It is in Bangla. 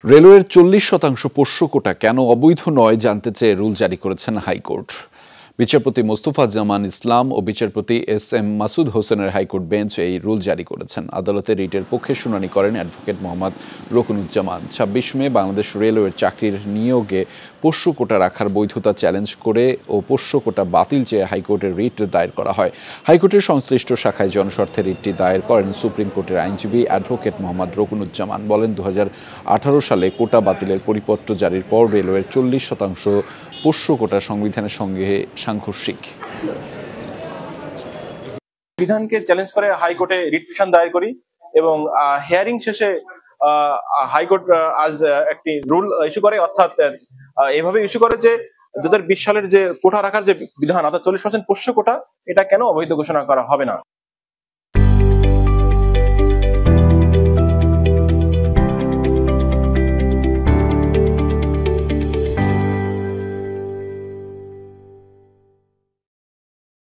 রেলওয়ের 40% পোষ্য কোটা কেন অবৈধ নয় জানতে চেয়ে রুল জারি করেছেন হাইকোর্ট। বিচারপতি মোস্তফা জামান ইসলাম ও বিচারপতি এস.এম. মাসুদ হোসেনের হাইকোর্ট বেঞ্চ এই রুল জারি করেছেন। আদালতে রিটের পক্ষে শুনানি করেন অ্যাডভোকেট মোহাম্মদ রকুনুজ্জামান। 26 মে বাংলাদেশ রেলওয়ের চাকরির নিয়োগে পোষ্য কোটা রাখার বৈধতা চ্যালেঞ্জ করে ও পোষ্য কোটা বাতিল চেয়ে হাইকোর্টের রিট দায়ের করা হয়। হাইকোর্টের সংশ্লিষ্ট শাখায় জনস্বার্থে রিটটি দায়ের করেন সুপ্রিম কোর্টের আইনজীবী অ্যাডভোকেট মোহাম্মদ রকুনুজ্জামান। বলেন, 2018 সালে কোটা বাতিলের পরিপত্র জারির পর রেলওয়ের 40% পোষ্য কোটা সংবিধানের সঙ্গে সাংঘর্ষিক। বিধানকে চ্যালেঞ্জ করে হাইকোর্টে রিট পিটিশন দায়ের করি এবং হিয়ারিং শেষে হাইকোর্ট আজ একটি রুল ইস্যু করে, অর্থাৎ এভাবে ইস্যু করে যে 2020 সালের যে কোটা রাখার যে বিধান, অর্থাৎ 40% পোষ্য কোটা, এটা কেন অবৈধ ঘোষণা করা হবে না।